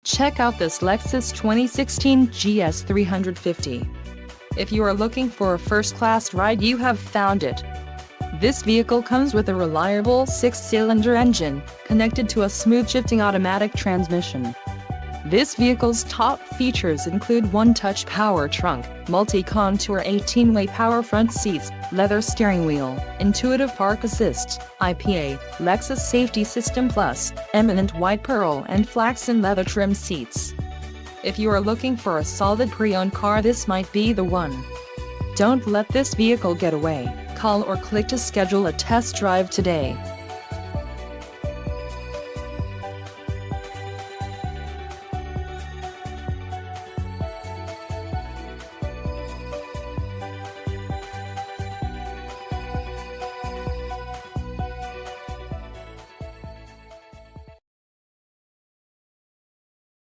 Check out this Lexus 2016 GS 350. If you are looking for a first-class ride, you have found it. This vehicle comes with a reliable 6-cylinder engine, connected to a smooth shifting automatic transmission. This vehicle's top features include one-touch power trunk, multi-contour 18-way power front seats, leather steering wheel, intuitive park assist, IPA, Lexus Safety System Plus, eminent white pearl and flaxen leather trim seats. If you are looking for a solid pre-owned car, this might be the one. Don't let this vehicle get away. Call or click to schedule a test drive today.